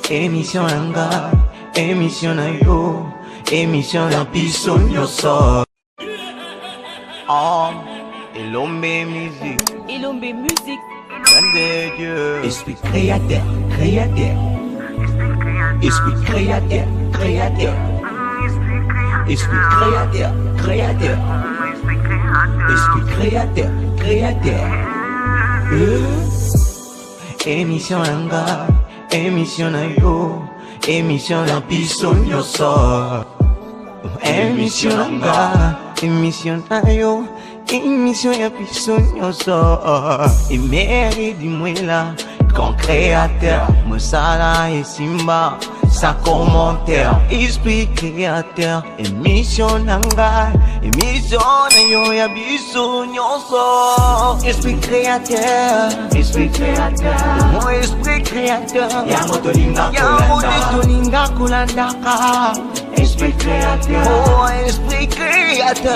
émission anga, émission na yo, émission na biso nyoso. Ah, Elombe musique. Elombe musique. Grande Dieu. Esprit créateur, créateur. Esprit créateur, créateur. Esprit créateur, créateur. Esprit créateur, créateur. Émission anga, émission na yo, émission na biso nyoso. Émission anga, émission na yo, émission ya biso nyoso. Et mérite dis-moi grand créateur, Moussala et Simba, sa commentaire, esprit créateur, émission nanga, émission na yo ya biso nyoso. Esprit créateur, mon esprit créateur, Yamotolinga Kulandaka. Esprit créateur, oh esprit créateur,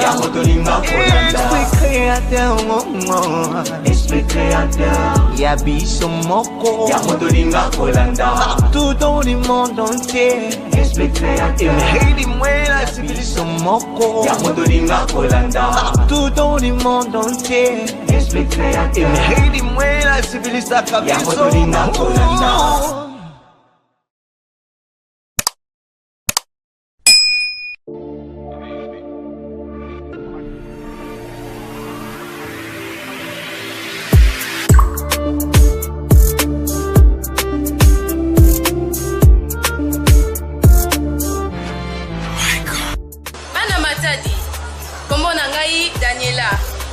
esprit créateur, Yabiso Moko, Yamotolinga Kolanda, partout dans le monde entier. Esprit créateur, dis-moi la civilisation Moko, Yamotolinga Kolanda, partout dans le monde entier. Esprit créateur, dis-moi la civilisation Yamotolinga Kolanda.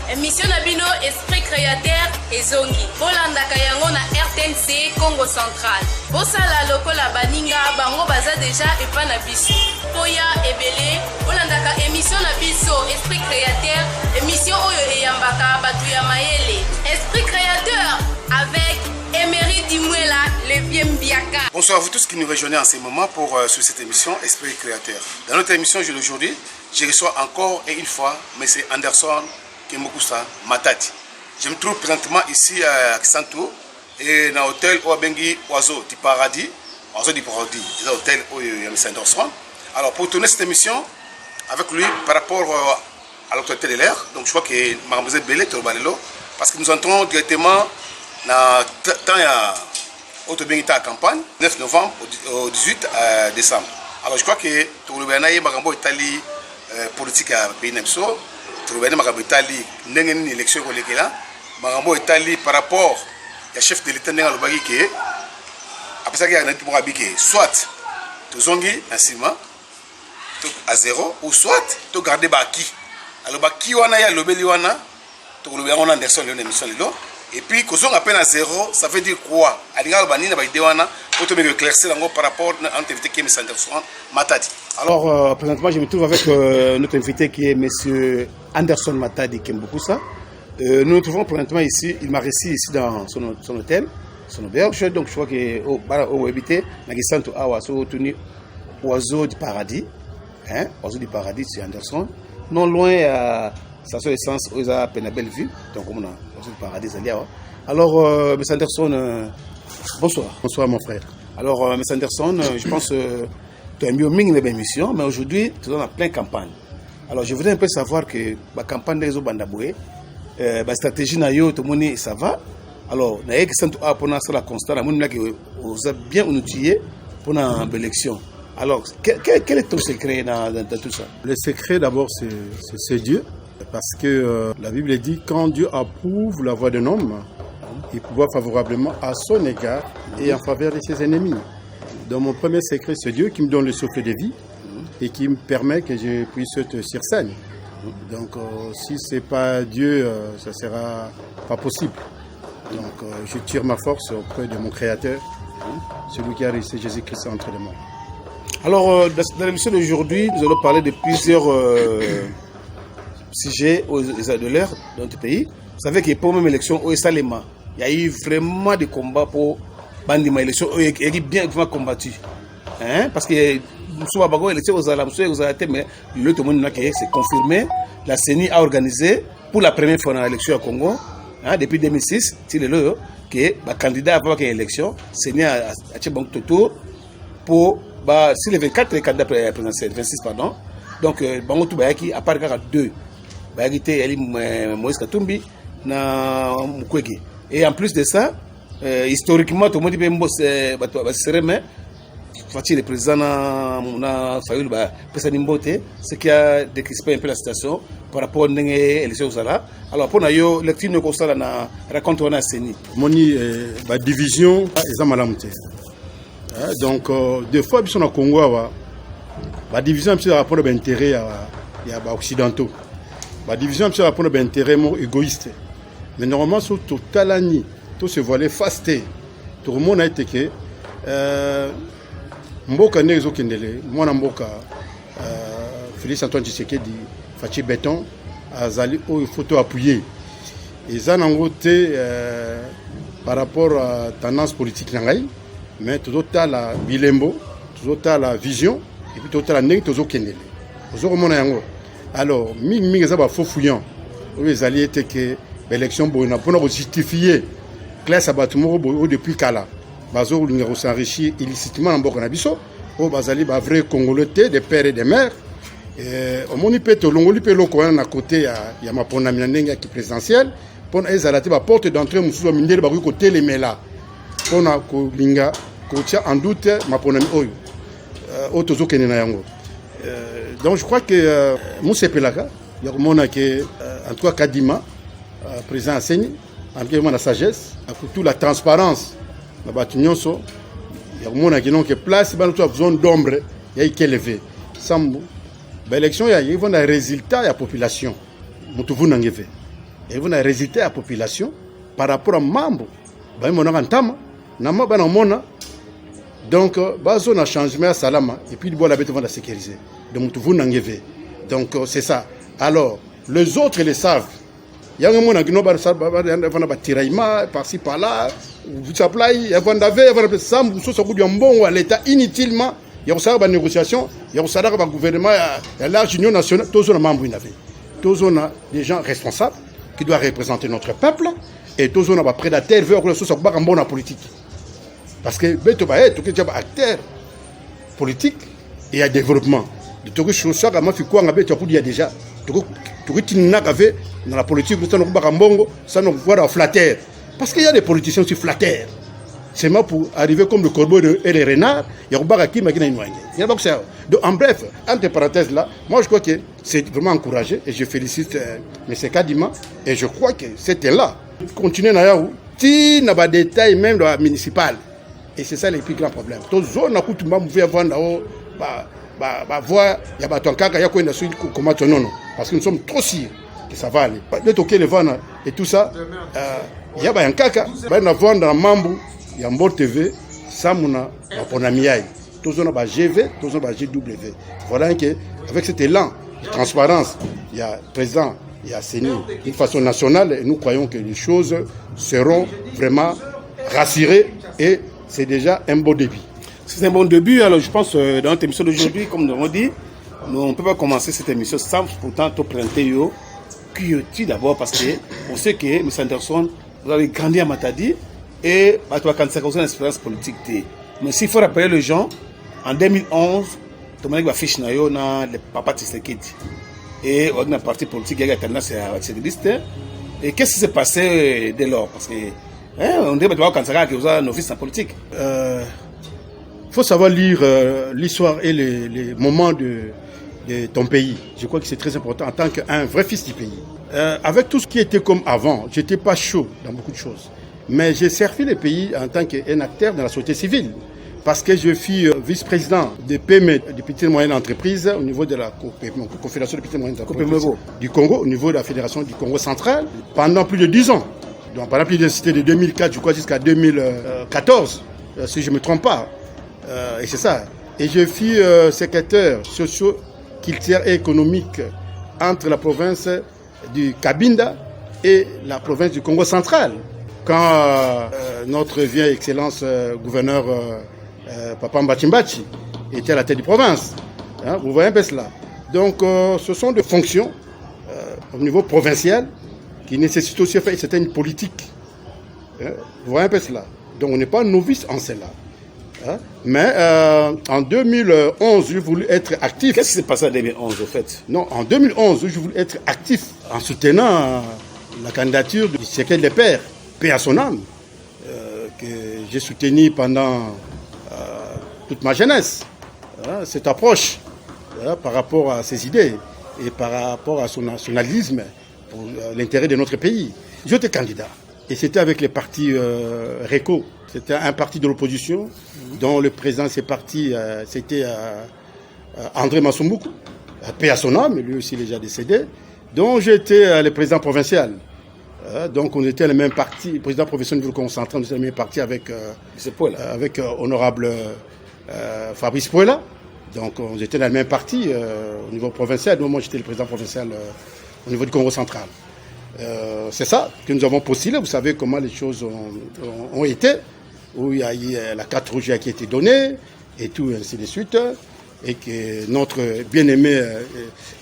Émission Nabino Esprit Créateur et Zongi. Bolanda Kayango na RTNC Congo Central. Bosala lokola baninga bango baza déjà epa na biso. Poya ebele bolanda ka émission na biso Esprit Créateur, émission oyo eyambaka batu ya mayele. Esprit Créateur avec Emery Dimwela, le vieux Mbiaka. Bonsoir à vous tous qui nous rejoignez en ce moment pour sur cette émission Esprit Créateur. Dans notre émission d'aujourd'hui, je reçois encore et une fois M. Anderson Kembokusa Matadi. Je me trouve présentement ici à Kisanto et dans l'hôtel Oabengi Oiseau du Paradis. Oiseau du Paradis, c'est l'hôtel où il y a M. Anderson. Alors pour tourner cette émission avec lui par rapport à l'autorité de l'air, donc je crois que Mademoiselle Belé Torbalelo, parce que nous entrons directement dans la campagne, 9 novembre au 18 décembre. Alors je crois que tout le monde est Italie politique à pays Nemso. Trouver ma Italie n'engagé élection collégiale marambo Italie par rapport au chef de l'État n'engagé le bagui que après ça qu'il y a un autre bagui que soit tout zongi asima à zéro ou soit tout garder baki alors baki wana ya lobeli wana tout le bien Anderson le émission là et puis quand on appelle à zéro ça veut dire quoi aliga le bani na ba idée wana pour te me éclaircir encore par rapport à notre invité qui est M. Anderson Matadi. Alors présentement je me trouve avec notre invité qui est M. Anderson Matadi Kembokusa. Nous nous trouvons présentement ici, il m'a reçu ici dans son hôtel, son auberge, donc je crois que au habité, Nagisanto Awa, Oiseau du Paradis, hein, Oiseau du Paradis, c'est Anderson. Non loin, sa seule essence, aux a peine Bellevue, donc on a Oiseau du Paradis, alors, M. Anderson, bonsoir. Bonsoir mon frère. Alors, M. Anderson, je pense que tu as mis au minimum l'émission, mais aujourd'hui, tu es en pleine campagne. Alors, je voudrais un peu savoir que la campagne des Bandaboué, la stratégie nayo tout le monde ça va. Alors, na yek santo a pour la constat, on a bien outillé pour l'élection. Alors, quel est ton secret dans tout ça? Le secret d'abord c'est Dieu, parce que la Bible dit quand Dieu approuve la voie d'un homme, il pouvoir favorablement à son égard et en faveur de ses ennemis. Donc mon premier secret c'est Dieu qui me donne le souffle de vie et qui me permet que je puisse être sur scène. Donc si ce n'est pas Dieu, ça ne sera pas possible. Donc je tire ma force auprès de mon Créateur, celui qui a réussi Jésus-Christ entre les mains. Alors dans l'émission d'aujourd'hui, nous allons parler de plusieurs sujets de l'heure dans notre pays. Vous savez que pour même élection au Salema, il y a eu vraiment des combats pour Bandima élection et bien combattu. Hein? Parce que nous élection aux Alamsou, mais l'autre monde c'est confirmé. La CENI a organisé pour la première fois dans l'élection au Congo, hein, depuis 2006, que le candidat avant l'élection, CENI a fait un tour pour si les 24 candidats présidentiels, 26 pardon, donc bango tout bayaki à part 2 bayaki te ali Moïse Katumbi na Mukwege. Et en plus de ça, historiquement tout le monde dit serait mais Fatih le président na Fayulu pesa nimbote, ce qui a décrispé un peu la situation par rapport à l'élection Zala. Alors pour yo lecture ne constat na raconte on a seni moni division eza malamute. Donc des fois biso na Congo la division c'est rapport d'intérêt ya occidentaux. La division c'est rapport d'intérêt égoïste. Mais normalement sur totalani tout se voiler fasté. Tout le monde a été que mboka nezo kendele mwana mboka Félix Antoine Tshisekedi Fachi Béton azali o photo appuyer et ça nango te par rapport à tendance politique nangai mais tout la bilembo tout la vision et puis tout la ndenge tozo kendele ozo komona yango alors mingi eza ba faux fouillant o ezali ete que l'élection bona pour justifier classe abattumo depuis kala bazo linga s'enrichir illicitement en mboka na biso o bazali ba vrai congolais des pères et des mères au moni peto longoli pe loko na côté ya mapona minenge qui présidentiel pour ezalati ba porte d'entrée mususu mindele ba ko telemela pona ko linga ko tia en doute mapona oyo otozo kenena yango donc je crois que Moussepelaka ya komona que en tout cas Kadima président enseigne en bien la sagesse pour toute la transparence na batu nyonso ya komona que non que place ba notre zone d'ombre ya élevé sambu ba élection ya ils vont na résultat ya population mutuvu nangeve ils vont na résultat ya population par rapport à mambo ba mona kantama na maba na mona donc bazo na changement salama et puis bon la bête vont la sécuriser de mutuvu nangeve donc c'est ça alors les autres les savent. Il y a un monde qui n'a pas tiraillement par-ci par-là, vous s'appelez, il y a un davé, il y a un sam, vous savez, il y a un bon à l'État inutilement, il y a une négociation, il y a un gouvernement, il y a l'arche union nationale, tous les membres, tous des gens responsables qui doivent représenter notre peuple et tous les prédateurs veulent que ce soit un bon politique. Parce que tout est un acteur politique et à développement. Tout ce qui est déjà. Dans la politique, ça nous voit flatteur. Parce qu'il y a des politiciens aussi flatteurs. C'est moi pour arriver comme le corbeau et les renards. Il y a qui donc en bref, entre parenthèses là, moi je crois que c'est vraiment encouragé et je félicite M. Kadima et je crois que c'était là. Continuer à y si n'a pas de détails même de la municipale. Et c'est ça le plus grand problème. Tous les zones où tu vas vendre voir, il y a ton cas, il y a quoi comment non. Parce que nous sommes trop sûrs que ça va aller. Le toquer les ventes et tout ça, il y a un caca, il y a un vendre dans Mambo, il y a un Mbor TV, ça m'a pour Namiaï. Tous on a GV, tous on a GW. Voilà qu'avec cet élan de transparence, il y a président, il y a CENI d'une façon nationale et nous croyons que les choses seront vraiment rassurées et c'est déjà un beau début. C'est un bon début. Alors je pense dans notre émission d'aujourd'hui, comme nous l'avons dit, on ne peut pas commencer cette émission sans pourtant te présenter qui d'abord parce qu'on sait que M. Anderson, vous avez grandi à Matadi et tu as 45 ans d'expérience politique. Mais s'il faut rappeler les gens, en 2011, tu as fiche le papa Tshisekedi et on a un parti politique qui a tendance à être liste. Et qu'est-ce qui s'est passé dès lors? Parce que on dirait que tu as vous avez un novice en politique. Il faut savoir lire l'histoire et les moments de ton pays. Je crois que c'est très important en tant qu'un vrai fils du pays. Avec tout ce qui était comme avant, je n'étais pas chaud dans beaucoup de choses. Mais j'ai servi le pays en tant qu'un acteur dans la société civile. Parce que je fus vice-président des PME, des petites et moyennes entreprises, au niveau de la Confédération des petites et moyennes entreprises du Congo, au niveau de la Fédération du Congo central, pendant plus de 10 ans. Donc pendant plus de c'était de 2004, je crois, jusqu'à 2014, si je ne me trompe pas. Et c'est ça. Et je fus secrétaire socio-culturel et économique entre la province du Cabinda et la province du Congo central. Quand notre vieille excellence gouverneur Papa Mbachimbachi était à la tête de province. Hein, vous voyez un peu cela. Donc ce sont des fonctions au niveau provincial qui nécessitent aussi faire une certaine politique. Hein, vous voyez un peu cela. Donc on n'est pas novice en cela. Mais en 2011, j'ai voulu être actif. Qu'est-ce qui s'est passé en 2011 au fait? Non, en 2011, je voulais être actif en soutenant la candidature du Tshisekedi des Pères, paix à son âme, que j'ai soutenu pendant toute ma jeunesse. Cette approche par rapport à ses idées et par rapport à son nationalisme pour l'intérêt de notre pays. J'étais candidat et c'était avec les partis RECO. C'était un parti de l'opposition dont le président de ces partis, c'était André Massomboukou, paix à son âme, lui aussi déjà décédé, dont j'étais le président provincial. Donc on était le même parti, le président provincial du Congo central, on était le même parti avec honorable Fabrice Pouela. Donc on était dans le même parti au niveau provincial, moi j'étais le président provincial au niveau du Congo central. C'est ça que nous avons postulé, vous savez comment les choses ont été, où il y a eu la carte rouge qui a été donnée, et tout, ainsi de suite, et que notre bien-aimé,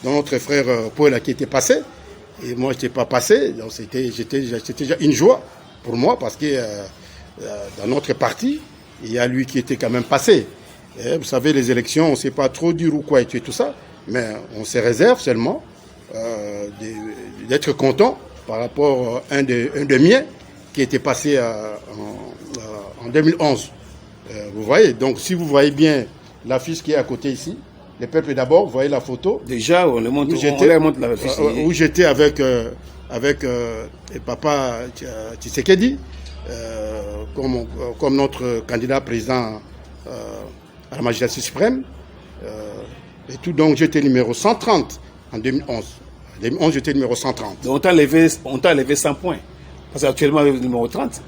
notre frère Paul qui était passé, et moi je n'étais pas passé, donc c'était déjà une joie pour moi, parce que dans notre parti, il y a lui qui était quand même passé. Et vous savez, les élections, on ne sait pas trop dire ou quoi et tout ça, mais on se réserve seulement d'être content par rapport à un des miens qui était passé en 2011. Vous voyez, donc si vous voyez bien l'affiche qui est à côté ici, les peuples d'abord, vous voyez la photo. Déjà, on montre l'affiche. Où j'étais avec papa Tshisekedi, comme notre candidat président à la magistrature suprême. Et tout, donc j'étais numéro 130 en 2011. En 2011, j'étais numéro 130. Donc on t'a levé 100 points. Parce qu'actuellement, avec le numéro 30.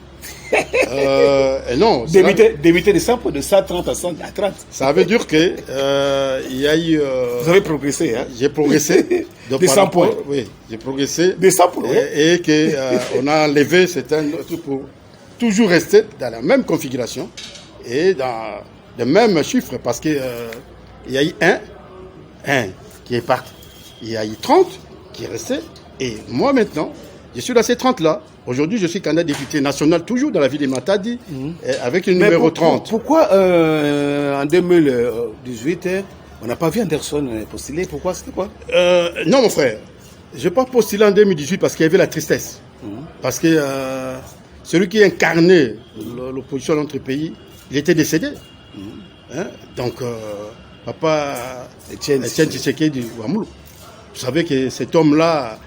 Non. D'éviter de 100 points, de 130 à 30. Ça veut dire que il y a eu. Vous avez progressé, hein? J'ai progressé. De 100 points. Oui, j'ai progressé. De 100 points. Et que on a enlevé certains pour toujours rester dans la même configuration et dans les mêmes chiffres, parce que il y a eu un qui est parti. Il y a eu 30 qui est resté. Et moi maintenant, je suis dans ces 30-là. Aujourd'hui, je suis candidat député national, toujours dans la ville de Matadi, avec le numéro 30. Pourquoi en 2018, on n'a pas vu Anderson postuler? Pourquoi? C'était quoi? Non, mon frère. Je n'ai pas postulé en 2018 parce qu'il y avait la tristesse. Parce que celui qui incarnait l'opposition dans notre pays, il était décédé. Donc, papa Etienne Tshisekedi du Wamoulou. Vous savez que cet homme-là,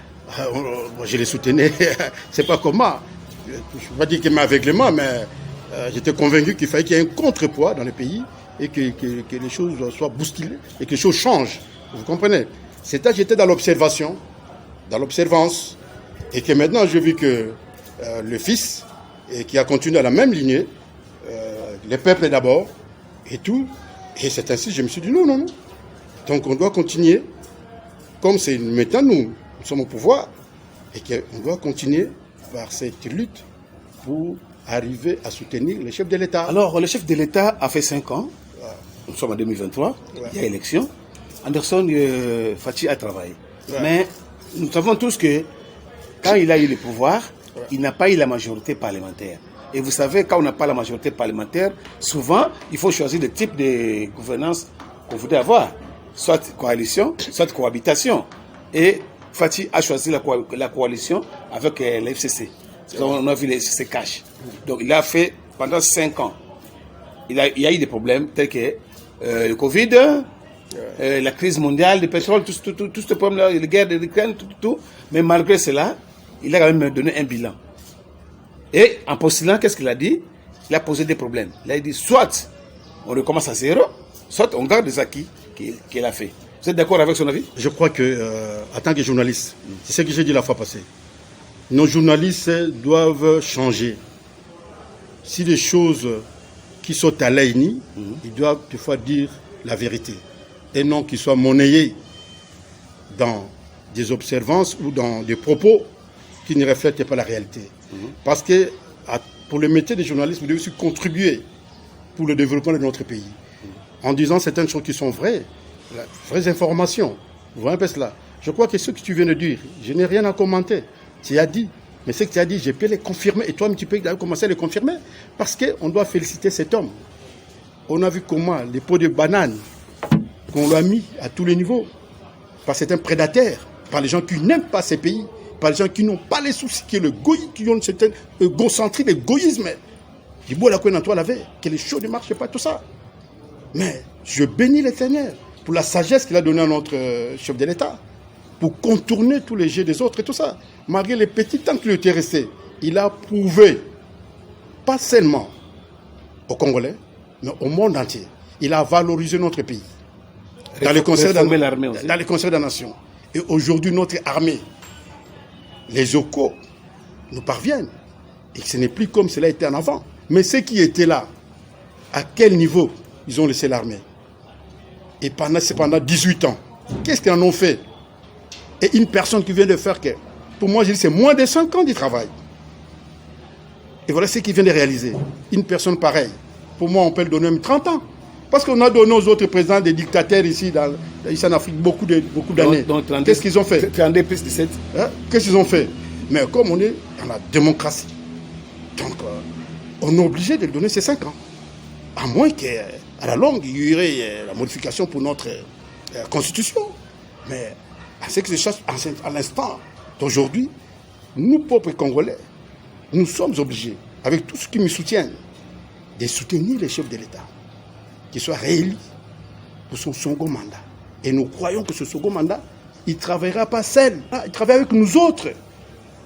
moi je le soutenais, c'est pas comment. Je ne vais pas dire qu'il m'a aveuglément, mais j'étais convaincu qu'il fallait qu'il y ait un contrepoids dans le pays et que les choses soient bousculées et que les choses changent. Vous comprenez? C'est-à-dire que j'étais dans l'observation, dans l'observance, et que maintenant j'ai vu que le fils, et qui a continué à la même lignée, les peuples d'abord, et tout, et c'est ainsi que je me suis dit non. Donc on doit continuer, comme c'est maintenant nous sommes au pouvoir, et qu'on doit continuer par cette lutte pour arriver à soutenir le chef de l'État. Alors, le chef de l'État a fait 5 ans. Nous sommes en 2023. Il y a élection. Anderson Fachi a travaillé. Mais nous savons tous que quand il a eu le pouvoir, il n'a pas eu la majorité parlementaire. Et vous savez, quand on n'a pas la majorité parlementaire, souvent, il faut choisir le type de gouvernance qu'on voudrait avoir. Soit coalition, soit cohabitation. Et Fachi a choisi la coalition avec l'FCC. On a vu le FCC cash. Donc il a fait pendant 5 ans. Il y a eu des problèmes tels que le Covid, la crise mondiale du pétrole, tout ce problème-là, la guerre de l'Ukraine, tout. Mais malgré cela, il a quand même donné un bilan. Et en postulant, qu'est-ce qu'il a dit? Il a posé des problèmes. Il a dit soit on recommence à zéro, soit on garde les acquis qu'il a fait. Vous êtes d'accord avec son avis? Je crois que, en tant que journaliste, c'est ce que j'ai dit la fois passée. Nos journalistes doivent changer. Si des choses qui sont à l'AINI, ils doivent toutefois dire la vérité. Et non qu'ils soient monnayés dans des observances ou dans des propos qui ne reflètent pas la réalité. Parce que pour le métier des journalistes, vous devez aussi contribuer pour le développement de notre pays. En disant certaines choses qui sont vraies, vraies informations. Vous voyez un peu cela. Je crois que ce que tu viens de dire, je n'ai rien à commenter. Tu as dit, mais ce que tu as dit, je peux les confirmer. Et toi, tu peux commencer à les confirmer. Parce qu'on doit féliciter cet homme. On a vu comment les pots de bananes qu'on lui a mis à tous les niveaux, par certains prédateurs, par les gens qui n'aiment pas ces pays, par les gens qui n'ont pas les soucis, qui ont un certain égocentrisme, égoïsme. Il boit la couenne en toi la veille, que les choses ne marchent pas, tout ça. Mais je bénis l'Éternel pour la sagesse qu'il a donnée à notre chef de l'État, pour contourner tous les jeux des autres et tout ça. Malgré les petits temps qu'il était resté, il a prouvé, pas seulement aux Congolais, mais au monde entier. Il a valorisé notre pays. Dans les conseils de la nation. Et aujourd'hui, notre armée, les OCO, nous parviennent. Et ce n'est plus comme cela était en avant. Mais ceux qui étaient là, à quel niveau ils ont laissé l'armée? Et c'est pendant 18 ans. Qu'est-ce qu'ils en ont fait? Et une personne qui vient de faire que, pour moi, je dis, c'est moins de 5 ans du travail. Et voilà ce qu'il vient de réaliser. Une personne pareille, pour moi, on peut le donner même 30 ans. Parce qu'on a donné aux autres présidents des dictateurs ici en Afrique beaucoup d'années. Qu'est-ce qu'ils ont fait? 32 plus 17. Qu'est-ce qu'ils ont fait? Mais comme on est dans la démocratie, donc on est obligé de lui donner ces 5 ans. À moins qu'à la longue, il y aurait la modification pour notre constitution. Mais à ce que je cherche à l'instant d'aujourd'hui, nous, peuples congolais, nous sommes obligés, avec tous ceux qui me soutiennent, de soutenir les chefs de l'État, qu'il soit réélu pour son second mandat. Et nous croyons que ce second mandat, il ne travaillera pas seul, il travaille avec nous autres.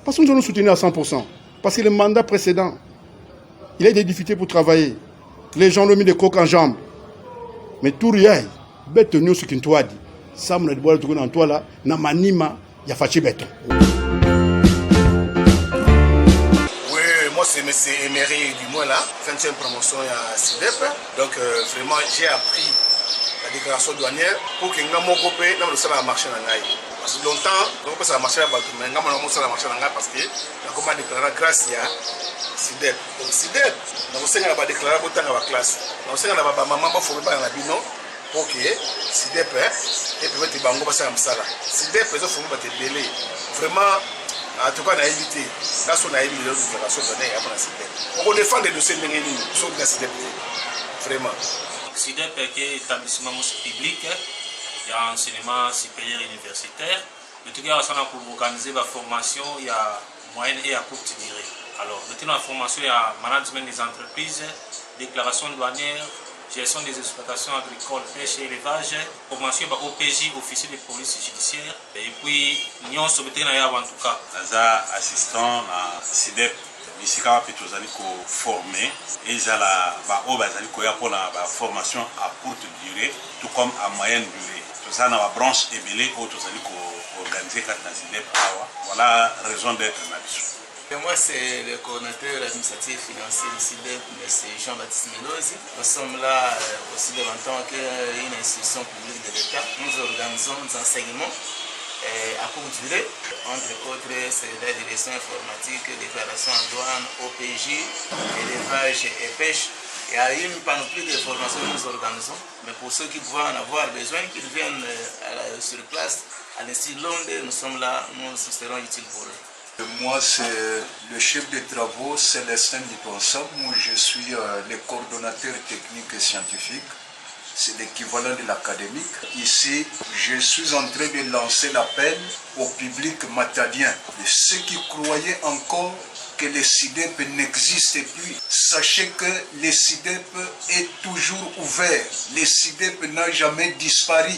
Parce que nous allons soutenir à 100%. Parce que le mandat précédent, il a des difficultés pour travailler. Les gens l'ont mis des coques en jambes. Mais tout rien, bête nous ce qu'il t'a dit. Ça, on a dit, voilà, tout dans toi là, na manima, il y a fachi béton. C'est M. Emery du moins là, 20e promotion à SIDEP. Donc vraiment j'ai appris la déclaration douanière pour que nous puissions le salaire marché dans l'aïe. Parce que longtemps, nous ça marché là, mais nous avons ça marché dans l'aïe parce que nous avons déclaré grâce à SIDEP. Donc SIDEP, nous avons déclaré pour la classe. Nous avons maman formé dans la bino pour que SIDEP et puis mettre bango ça comme ça là. SIDEP ils ont formé par des délais. Vraiment. En tout cas, on a évité. Là, on a évité les déclarations données à la SIDEP. On défend les dossiers de l'ennemi, sauf la SIDEP. Vraiment. SIDEP est établissement public, il y a enseignement supérieur universitaire. En tout cas, on a pour organiser la formation, il y a moyenne et à courte durée. Alors, maintenant, la formation, il y a management des entreprises, déclaration douanière, gestion des exploitations agricoles, pêche et élevage, formation par OPJ, officier de police judiciaire, et puis nous sommes en tout cas. Nous assistant à SIDEP, ici quand nous sommes formés, et nous avons pour la formation à courte durée, tout comme à moyenne durée. Tout ça dans la branche ébélée où nous allons organiser dans SIDEP. Voilà la raison d'être là-dessus. Et moi, c'est le coordinateur administratif financier du SIDEP, M. Jean-Baptiste Melosi. Nous sommes là aussi en tant qu'une institution publique de l'État. Nous organisons des enseignements à courte durée, entre autres, c'est la direction informatique, déclaration en douane, OPJ, élevage et pêche. Il y a une panoplie de formations que nous organisons, mais pour ceux qui pouvaient en avoir besoin, qu'ils viennent sur place, à l'Institut Londres, nous sommes là, nous serons utiles pour eux. Moi, c'est le chef de travaux Célestin Diponsam, où je suis le coordonnateur technique et scientifique. C'est l'équivalent de l'académique. Ici, je suis en train de lancer l'appel au public matadien. De ceux qui croyaient encore que le SIDEP n'existe plus, sachez que le SIDEP est toujours ouvert. Le SIDEP n'a jamais disparu.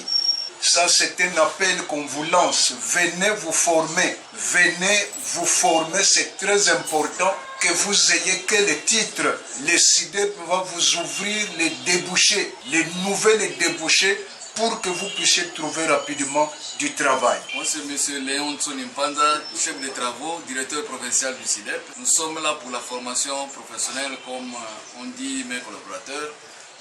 Ça, c'est un appel qu'on vous lance. Venez vous former. Venez vous former. C'est très important que vous ayez quel titre. Le SIDEP va vous ouvrir les débouchés, les nouvelles débouchés pour que vous puissiez trouver rapidement du travail. Moi, c'est M. Léon Tsonimpanda, chef de travaux, directeur provincial du SIDEP. Nous sommes là pour la formation professionnelle, comme on dit mes collaborateurs.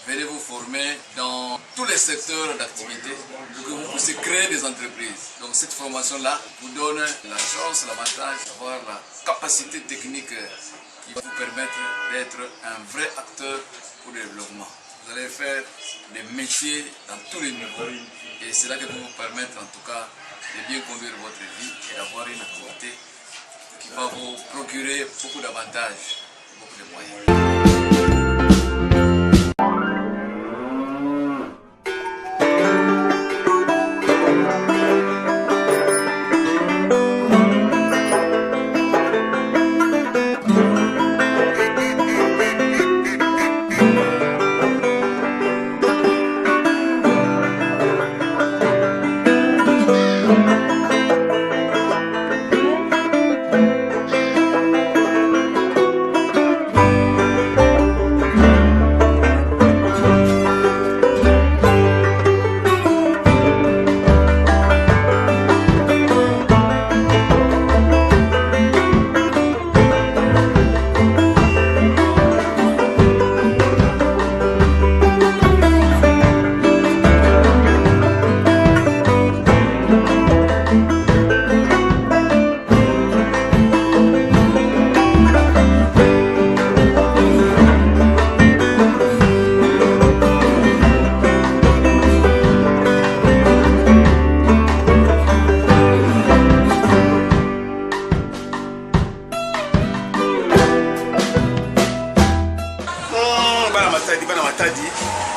Venez vous former dans tous les secteurs d'activité pour que vous puissiez créer des entreprises. Donc cette formation-là vous donne la chance, l'avantage d'avoir la capacité technique qui va vous permettre d'être un vrai acteur pour le développement. Vous allez faire des métiers dans tous les niveaux et c'est là que vous vous permettre en tout cas de bien conduire votre vie et d'avoir une activité qui va vous procurer beaucoup d'avantages, beaucoup de moyens.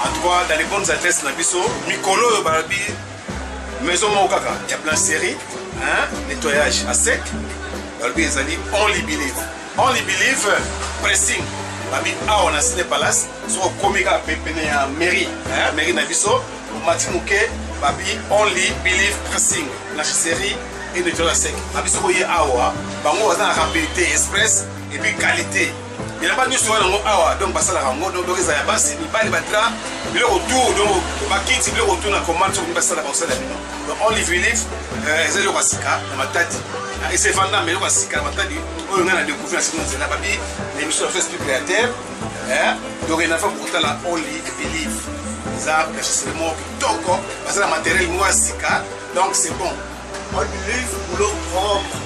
En tout cas, dans les bonnes adresses, Mikolo, Barabi, Maison Mokaka, il y a plein de séries, nettoyage à sec. Barabi, ils ont dit Only Believe. Only Believe, pressing. Barabi, on a signé Palace, sur le comica pépéné à mairie, mairie Nabiso, au Matimouké, Barabi, Only Believe pressing. La série et nettoyage à sec. Barabi, sur le Awa, Bango, on a rapidité express et puis qualité. Il n'y a pas de news awa donc basa la rango donc ils a basi ni pas les battra le retour donc bakiti le retour na commande sur basa la basa la donc Only Believe c'est le wasika na matadi et c'est vendant mais le wasika matadi on a découvert ce que la babi l'émission de Facebook créateur donc il a fait pour la Only Believe ça c'est le mot toko parce que la matériel wasika donc c'est bon Only Believe boulot propre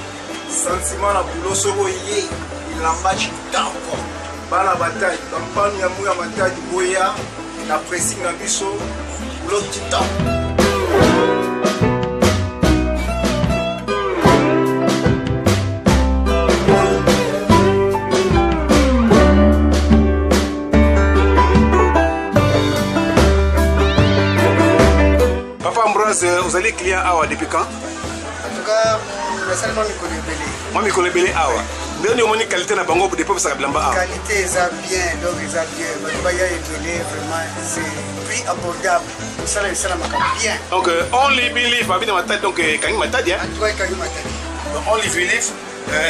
sentiment na boulot soboyé la match d'encore bala bataille campagne ya mouya bataille boya la pressing na biso l'autre temps Papa Ambroise, vous allez client awa depuis quand? En tout cas, récemment moi je connais bien awa. Dernier moment qualité na bango depuis ça blamba awa. Qualité ça bien donc ça bien. Mais il y a vraiment c'est prix abordable. Ça m'a bien. Donc Only Believe babi na matadi donc kangi matadi hein. En tout cas kangi matadi. Donc Only Believe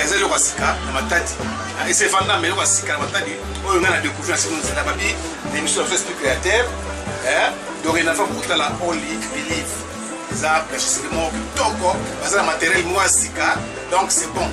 c'est le wasika na matadi. Et c'est vendant mais le wasika na matadi. On a découvert ce que la babi l'émission de Facebook créateur donc il a fait pour la Only Believe. Ça c'est le mot toko parce que le matériel wasika donc c'est bon.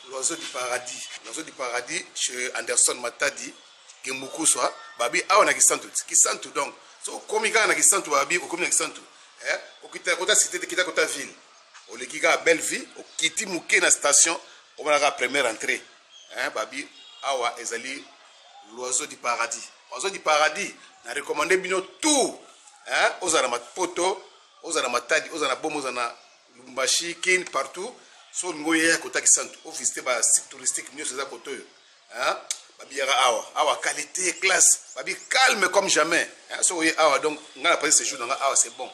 L'oiseau du paradis. L'oiseau du paradis chez Anderson Matadi, Gembuku soit, Babi a on a qui santu donc. So comme il y a qui santu Babi, ou comme il y a qui santu. Au quitter côté cité de quitter côté ville. Au le giga belle vie, au quitter Mouké na station, on va la première entrée. Babi awa ezali l'oiseau du paradis. L'oiseau du paradis, n'a recommandé bino tout. Aux poto, aux Matadi, aux Bomo, aux Lumbashi, Kin partout. So ngoye kota kisantu o visiter ba site touristique mieux c'est ça koto babi yara awa qualité classe babi calme comme jamais so ngoye awa donc ngala passer ce jour dans awa c'est bon.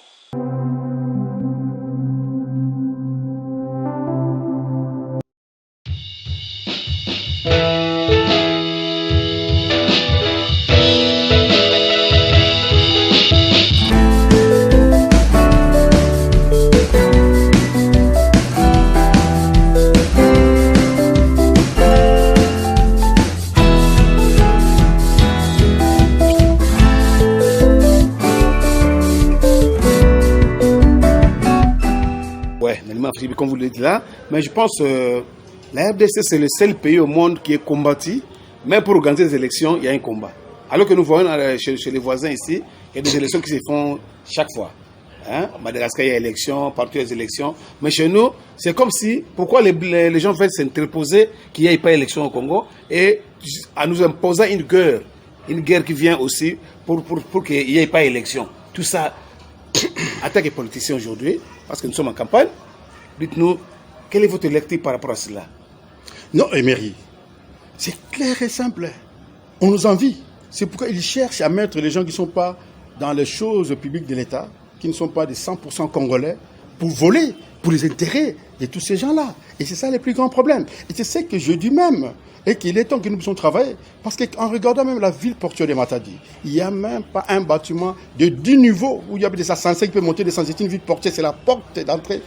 Comme vous le dites là, mais je pense que la RDC c'est le seul pays au monde qui est combattu, mais pour organiser des élections, il y a un combat. Alors que nous voyons chez les voisins ici, il y a des élections qui se font chaque fois. Madagascar, il y a élections, partout il y a des élections. Mais chez nous, c'est comme si, pourquoi les gens veulent s'interposer qu'il n'y ait pas d'élection au Congo et en nous imposant une guerre qui vient aussi pour qu'il n'y ait pas d'élection. Tout ça, en tant que politicien aujourd'hui, parce que nous sommes en campagne, dites-nous, quelle est votre lecture par rapport à cela? Non, Emery, c'est clair et simple. On nous envie. C'est pourquoi ils cherchent à mettre les gens qui ne sont pas dans les choses publiques de l'État, qui ne sont pas des 100% Congolais, pour voler, pour les intérêts de tous ces gens-là. Et c'est ça le plus grand problème. Et c'est ce que je dis même. Et qu'il est temps que nous puissions travailler. Parce qu'en regardant même la ville portuaire de Matadi, il n'y a même pas un bâtiment de 10 niveaux où il y a des ascenseurs qui peuvent monter des sens. C'est une ville portuaire, c'est la porte d'entrée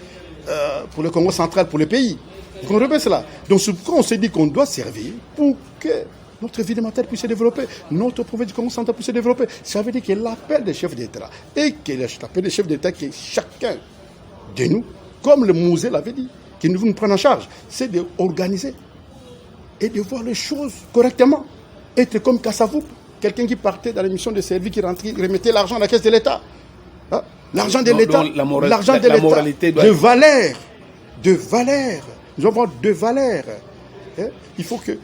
pour le Congo central, pour le pays. Vous comprenez cela? Donc c'est pourquoi on s'est dit qu'on doit servir pour que notre ville de Matadi puisse se développer, notre province du Congo central puisse se développer. Ça veut dire que l'appel des chefs d'État, et que l'appel des chefs d'État, que chacun de nous, comme le musée l'avait dit, que nous nous prendre en charge, c'est d'organiser et de voir les choses correctement. Être comme Kassavou, quelqu'un qui partait dans les missions de service, qui rentrait, remettait l'argent à la caisse de l'État. Hein? L'argent de l'État, l'argent de l'État, de valeur. Nous avons de valeur. Hein? Il faut qu'il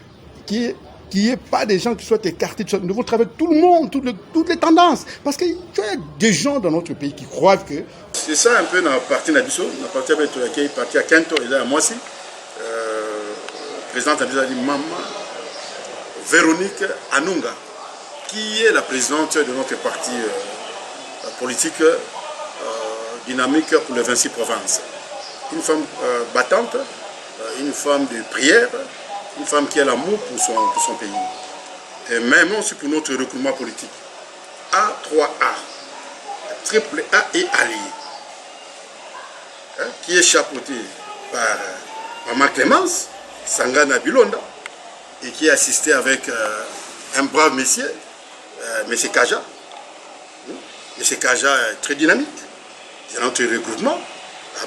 n'y ait pas des gens qui soient écartés. Nous devons travailler avec tout le monde, toutes les tendances. Parce qu'il y a des gens dans notre pays qui croient que... C'est ça un peu dans la partie Nabiso, dans la partie avec laquelle partie à Kento et là à Moissi. Présidente a dit Maman Véronique Anunga, qui est la présidente de notre parti politique dynamique pour les 26 provinces. Une femme battante, une femme de prière, une femme qui a l'amour pour son pays. Et même aussi pour notre recrutement politique. A3A, triple A et allié, qui est chapeauté par Maman Clémence, Sangana Bilonda, et qui est assisté avec un brave monsieur, monsieur Kaja. Monsieur Kaja est très dynamique. C'est notre regroupement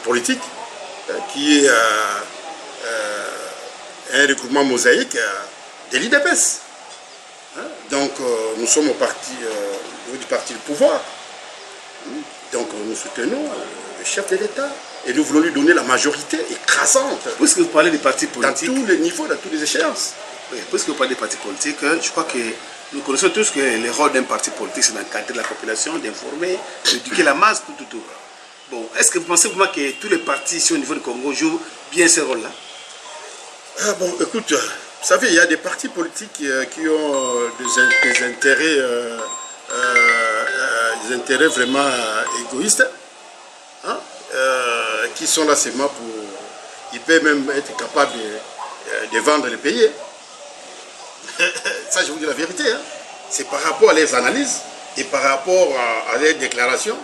politique qui est un regroupement mosaïque de l'IDPS. Donc nous sommes au niveau du parti du pouvoir. Donc nous soutenons le chef de l'État. Et nous voulons lui donner la majorité écrasante. Puisque vous parlez des partis politiques. Dans tous les niveaux, dans toutes les échéances. Oui, puisque vous parlez des partis politiques, je crois que nous connaissons tous que le rôle d'un parti politique, c'est d'encadrer la population, d'informer, d'éduquer la masse, tout. Bon, est-ce que vous pensez vraiment que tous les partis ici au niveau du Congo jouent bien ce rôle-là? Ah bon, écoute, vous savez, il y a des partis politiques qui ont des intérêts vraiment égoïstes. Hein? Qui sont là seulement pour... Ils peuvent même être capables de vendre le pays. Ça, je vous dis la vérité. Hein. C'est par rapport à leurs analyses et par rapport à leurs déclarations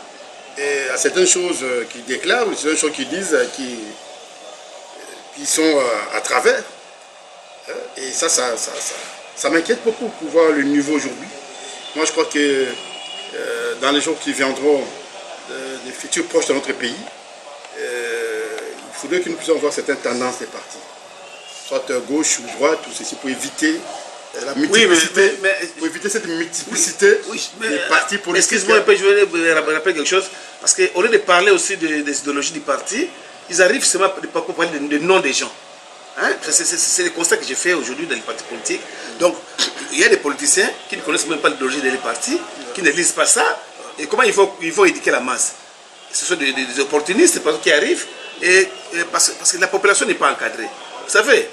et à certaines choses qu'ils déclarent ou certaines choses qu'ils disent qui sont à travers. Et ça m'inquiète beaucoup pour voir le niveau aujourd'hui. Moi, je crois que dans les jours qui viendront, des futurs proches de notre pays, il faudrait que nous puissions voir certaines tendances des partis, soit gauche ou droite, tout ceci pour éviter la multiplicité, pour éviter cette multiplicité des partis politiques. Excuse-moi un peu, je voulais vous rappeler quelque chose, parce qu'au lieu de parler aussi des idéologies du parti, ils arrivent seulement à parler des noms des gens. Hein? C'est le constat que j'ai fait aujourd'hui dans les partis politiques. Donc, il y a des politiciens qui ne connaissent même pas l'idéologie des partis, qui ne lisent pas ça, et comment il faut éduquer la masse. Ce sont des opportunistes qui arrivent, parce que la population n'est pas encadrée. Vous savez,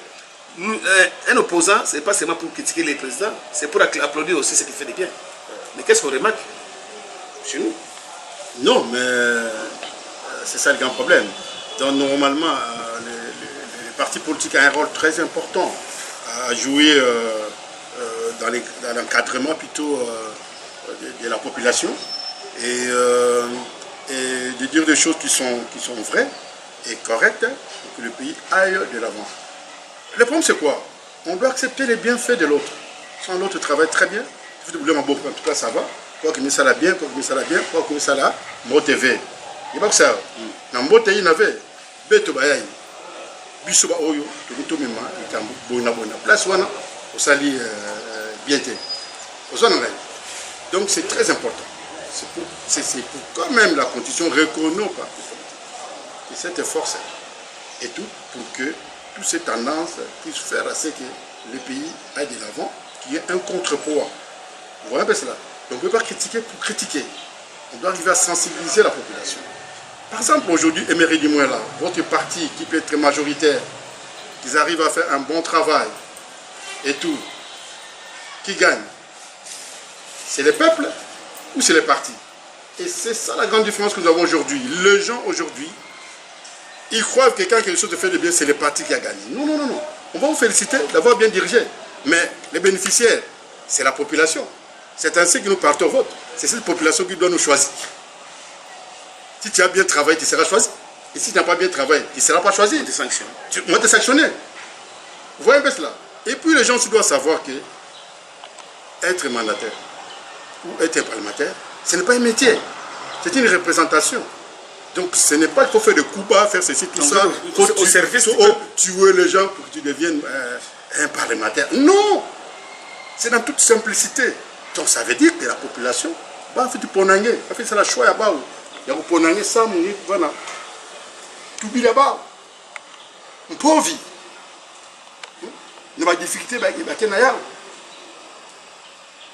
un opposant, ce n'est pas seulement pour critiquer les présidents, c'est pour applaudir aussi ce qui fait du bien. Mais qu'est-ce qu'on remarque chez nous? Non, mais c'est ça le grand problème. Donc normalement, les partis politiques ont un rôle très important à jouer dans l'encadrement plutôt de la population et de dire des choses qui sont vraies et correctes pour que le pays aille de l'avant. Le problème c'est quoi? On doit accepter les bienfaits de l'autre. Sans l'autre travaille très bien, en tout cas ça va, quoi que ça l'a bien, quoi que ça l'a bien, quoi que ça l'a motivé. Il n'y a pas que ça. Dans mon pays, il y avait Beto Bayaï, Bisoba Oyo, Toguto Mema, Ikambo, Bona, place Wana, au Sali Bienté. Donc c'est très important. C'est pour quand même la condition reconnue par et cette force et tout pour que toutes ces tendances puissent faire à ce que le pays aille de l'avant, qu'il y ait un contrepoids. Vous voyez un peu cela. Donc on ne peut pas critiquer pour critiquer. On doit arriver à sensibiliser la population. Par exemple, aujourd'hui, Emery Dimoula, votre parti qui peut être majoritaire, qu'ils arrivent à faire un bon travail et tout, qui gagne? C'est le peuple ou c'est les partis? Et c'est ça la grande différence que nous avons aujourd'hui. Les gens aujourd'hui, ils croient que quand quelque chose de fait de bien, c'est le parti qui a gagné. Non, non, non, non. On va vous féliciter d'avoir bien dirigé. Mais les bénéficiaires, c'est la population. C'est ainsi que nous partons au vote. C'est cette population qui doit nous choisir. Si tu as bien travaillé, tu seras choisi. Et si tu n'as pas bien travaillé, tu ne seras pas choisi. On va te sanctionner. Vous voyez un peu cela. Et puis les gens aussi doivent savoir que être mandataire ou être parlementaire, ce n'est pas un métier. C'est une représentation. Donc ce n'est pas qu'il faut faire de coups bas, faire ceci, tout ça. Au service, tuer les gens pour que tu deviennes un parlementaire. Non! C'est dans toute simplicité. Donc ça veut dire que la population va faire du ponangé. Va faire la choix là-bas. Il y a du ponangé, ça, mon livre, voilà. Tout bien là-bas. On peut vivre. Il y a des difficultés,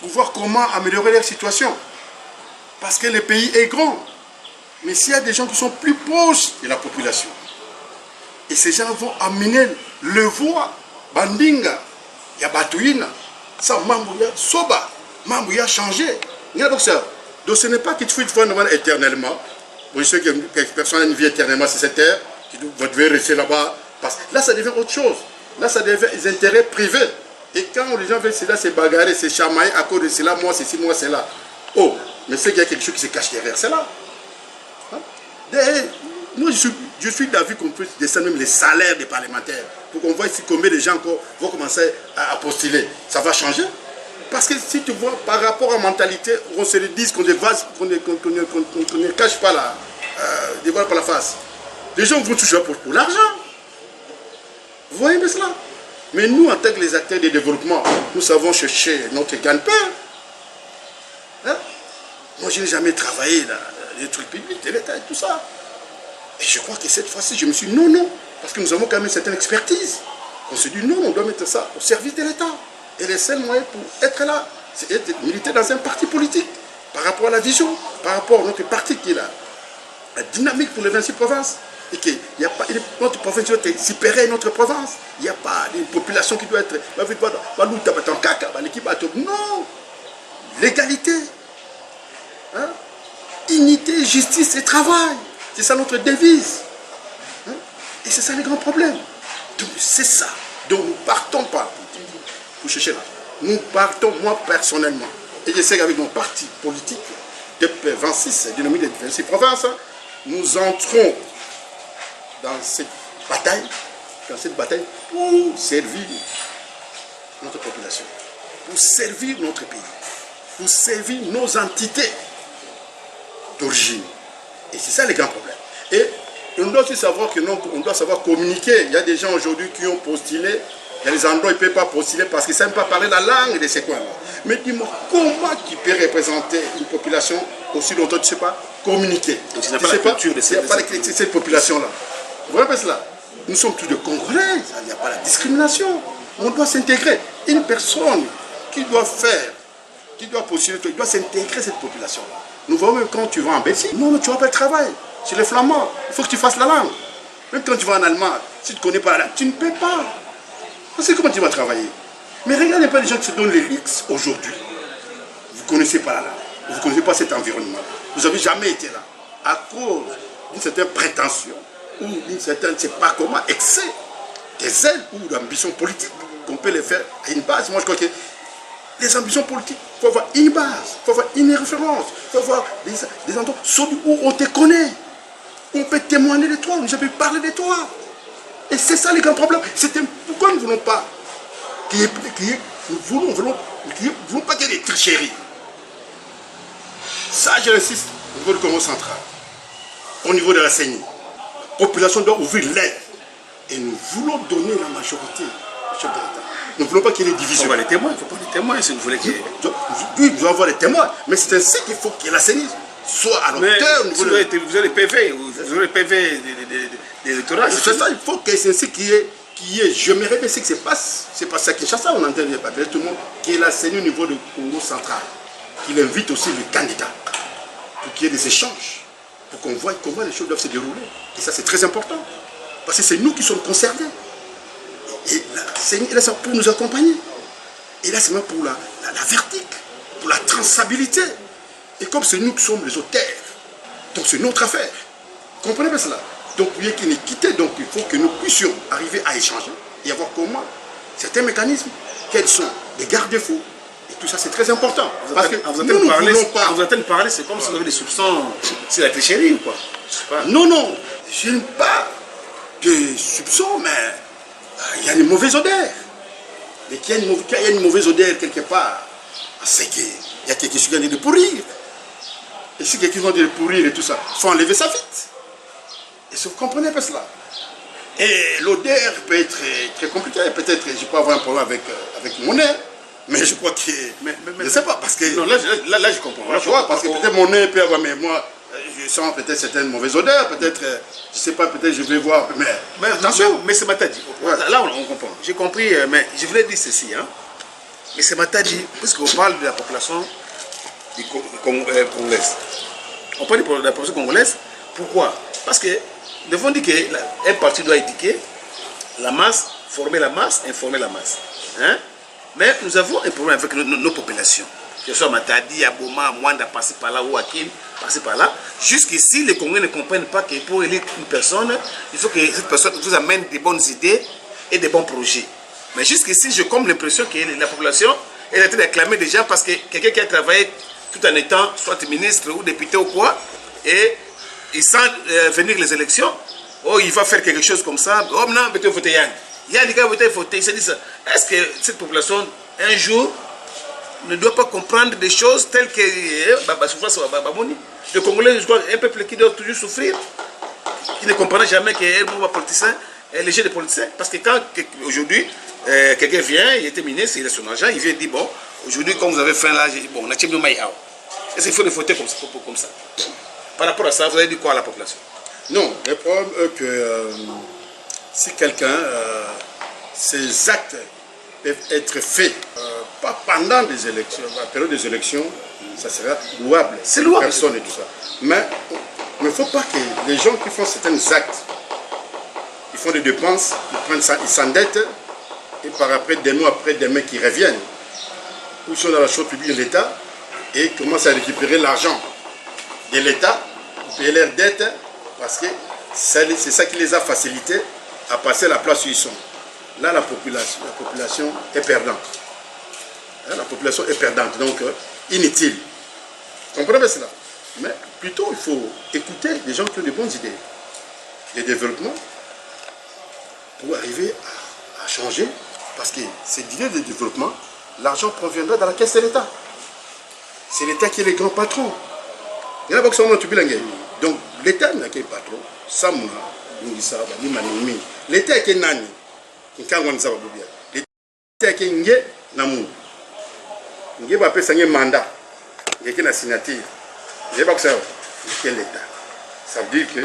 pour voir comment améliorer leur situation. Parce que le pays est grand. Mais s'il y a des gens qui sont plus proches de la population, et ces gens vont amener le voix, Bandinga, il y a Batouina, ça, Mambouya, Soba, Mambouya changé. Donc ce n'est pas qu'il faut vendre éternellement. Pour ceux qui personne ne vit éternellement sur cette terre, qui devez rester là-bas. Parce que là, ça devient autre chose. Là, ça devient des intérêts privés. Et quand les gens veulent cela, se bagarrer, se chamailler à cause de cela, moi c'est ci, moi c'est là. Oh, mais c'est qu'il y a quelque chose qui se cache derrière, c'est là. Hein? Moi, je suis d'avis qu'on peut descendre même les salaires des parlementaires pour qu'on voit ici combien de gens encore vont commencer à postuler. Ça va changer. Parce que si tu vois, par rapport à la mentalité, on se le dit qu'on ne cache pas la, dévoile pas la face. Les gens vont toujours pour l'argent. Vous voyez bien cela? Mais nous, en tant que les acteurs de développement, nous savons chercher notre gagne-pain. Hein? Moi, je n'ai jamais travaillé dans les trucs publics, de l'État et tout ça. Et je crois que cette fois-ci, je me suis dit non, parce que nous avons quand même une certaine expertise. On se dit non, on doit mettre ça au service de l'État. Et le seul moyen pour être là, c'est être militer dans un parti politique, par rapport à la vision, par rapport à notre parti qui est là, la dynamique pour les 26 provinces. Et que notre province doit être supérieure à notre province. Il n'y a pas une population qui doit être. Non! L'égalité. Hein? Dignité, justice et travail. C'est ça notre devise. Hein? Et c'est ça les grands problèmes. Donc c'est ça. Donc nous ne partons pas pour chercher là. Nous partons, moi personnellement. Et je sais qu'avec mon parti politique, depuis 26, dénommé des 26 provinces, nous entrons dans cette bataille pour servir notre population, pour servir notre pays, pour servir nos entités d'origine. Et c'est ça le grand problème. Et on doit aussi savoir que on doit savoir communiquer. Il y a des gens aujourd'hui qui ont postulé, il y a des endroits où ils ne peuvent pas postuler parce qu'ils ne savent pas parler la langue de ces coins-là. Mais dis-moi, comment tu peux représenter une population aussi longtemps tu ne sais pas communiquer? Donc, tu ne sais pas la culture de cette population-là. Vous voyez cela? Nous sommes tous de Congolais, il n'y a pas la discrimination. On doit s'intégrer. Une personne qui doit faire, qui doit postuler, il doit s'intégrer cette population-là. Nous voyons même quand tu vas en Belgique, non, tu vas pas le travail. Chez les Flamands, il faut que tu fasses la langue. Même quand tu vas en Allemagne, si tu ne connais pas la langue, tu ne peux pas. Parce que comment tu vas travailler? Mais regardez pas les gens qui se donnent les X aujourd'hui. Vous ne connaissez pas la langue. Vous ne connaissez pas cet environnement. Vous n'avez jamais été là. À cause d'une certaine prétention ou d'une certaine, je ne sais pas comment, excès des ailes ou d'ambition politique qu'on peut les faire à une base. Moi, je crois que les ambitions politiques, il faut avoir une base, il faut avoir une référence, il faut avoir des endroits où on te connaît, où on peut témoigner de toi, où je peux parler de toi. Et c'est ça le grand problème. Pourquoi nous ne voulons pas qu'il y ait des tricheries? Ça, je l'insiste, au niveau du Congo central, au niveau de la CENI. La population doit ouvrir l'aide. Et nous voulons donner la majorité au chef de l'État. Nous ne voulons pas qu'il y ait des divisions. On va les témoins, il ne faut pas les témoins si vous voulez qu'il y ait... Oui, nous allons avoir les témoins, mais c'est ainsi qu'il faut que la CENI soit à l'auteur. Vous avez les PV, vous avez les PV des électorats. C'est ça, il faut que c'est ainsi qu'il y ait, je me répète ce qui se passe, c'est pas ça qui Kinshasa, on entend appeler tout le monde, qui est la CENI au niveau du Congo central, qu'il invite aussi le candidat pour qu'il y ait des échanges, pour qu'on voie comment les choses doivent se dérouler. Et ça, c'est très important. Parce que c'est nous qui sommes concernés. Et là, c'est là pour nous accompagner. Et là, c'est même pour la vertique, pour la traçabilité. Et comme c'est nous qui sommes les auteurs, donc c'est notre affaire. Comprenez bien cela? Donc, il y a une équité, donc il faut que nous puissions arriver à échanger et voir comment certains mécanismes, quels sont les garde-fous. Et tout ça, c'est très important. Parce que nous vous entendez parler, c'est comme si vous avez des soupçons, c'est la tricherie ou quoi? Non, non, je n'ai pas de soupçons, mais il y a une mauvaise odeur. Mais qu'il y a une mauvaise odeur quelque part, c'est qu'il y a quelque chose qui vient de pourrir. Et si quelqu'un vient de pourrir et tout ça, il faut enlever ça vite. Et vous comprenez pas cela. Et l'odeur peut être très compliquée. Peut-être que je peux avoir un problème avec mon nez. Mais je crois que... je ne sais pas, parce que... Non, là je comprends. Là, je vois, parce que peut-être mon nez peut avoir... Mais moi, je sens peut-être certaines mauvaises odeurs. Peut-être, je ne sais pas, peut-être je vais voir. Mais attention. Mais c'est Matadi. Ouais. Là, on comprend. J'ai compris, mais je voulais dire ceci. Hein. Mais c'est Matadi, puisqu'on parle de la population congolaise. On parle de la population congolaise. Pourquoi? Parce que nous avons dit qu'un parti doit éduquer la masse, former la masse, informer la masse. Hein? Mais nous avons un problème avec nos populations. Que ce soit Matadi, Aboma, Mwanda, passer par là, ou Akin, passer par là. Jusqu'ici, les Congolais ne comprennent pas que pour élire une personne, il faut que cette personne vous amène des bonnes idées et des bons projets. Mais jusqu'ici, j'ai comme l'impression que la population est en train d'acclamer des gens parce que quelqu'un qui a travaillé tout en étant soit ministre ou député ou quoi, et sans venir les élections, oh, il va faire quelque chose comme ça, oh, non, mais tu vas voter Yann. Yann, les gars, voter. Ils se disent, est-ce que cette population, un jour, ne doit pas comprendre des choses telles que le Congolais, je crois, un peuple qui doit toujours souffrir, qui ne comprend jamais qu'un mouvement politicien est léger de politiciens. Parce que quand aujourd'hui, quelqu'un vient, il était ministre, il a son argent, il vient et dit, bon, aujourd'hui, comme vous avez fait là, bon, on a tenu maïa. Est-ce qu'il faut les voter comme ça? Par rapport à ça, vous avez dit quoi à la population? Non, le problème est que si quelqu'un, ces actes peuvent être faits, pas pendant des élections, la période des élections, ça sera louable. C'est louable. Personne et tout ça. Mais il ne faut pas que les gens qui font certains actes, ils font des dépenses, ils prennent ça, ils s'endettent, et par après, des mois après, des mecs qui reviennent, ou sont dans la chose publique de l'État, et commencent à récupérer l'argent de l'État, payer leurs dettes, parce que c'est ça qui les a facilités à passer à la place où ils sont. Là, la population est perdante. La population est perdante, donc inutile. Vous comprenez cela? Mais plutôt, il faut écouter les gens qui ont de bonnes idées, des développements, pour arriver à changer, parce que ces idées de développement, l'argent proviendra dans la caisse de l'État. C'est l'État qui est le grand patron. Il y a donc l'État n'est pas le patron. L'État est nani. L'État est nge namu. Nge va appeler ça un mandat. Il y a une signature. Il n'y a pas que ça. C'est l'État. Ça veut dire que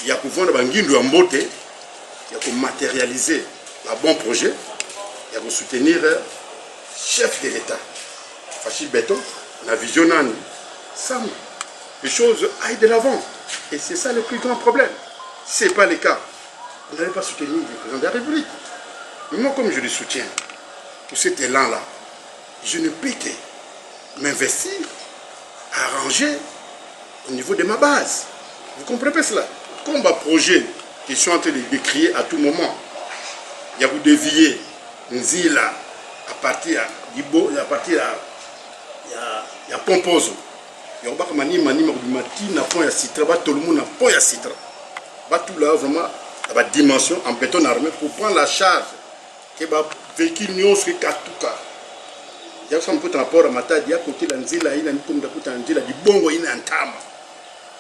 il y a pouvoir de banguindu en beauté. Il y a pour matérialiser un bon projet. Il y a pour soutenir le chef de l'État. Fachi béton, la vision nani. Ça, les choses aillent de l'avant. Et c'est ça le plus grand problème. Si ce n'est pas le cas, vous n'allez pas soutenir le président de la République. Mais moi, comme je le soutiens, pour cet élan-là, je ne peux que m'investir, arranger au niveau de ma base. Vous comprenez pas cela? Comme un projet qui sont en train de créer à tout moment, il y a vous dévier Nzila à partir d'Ibo, à partir à Pomposo. Il y a un mani na point ya citra, tout le monde na point ya citra. Tout là vraiment la dimension en béton armé pour prendre la charge que va véhicule nyos que katuka. Il y a un peu de rapport à Matadi, il y a côté de Nzila, il y a comme de Nzila du bongo il y a un tam.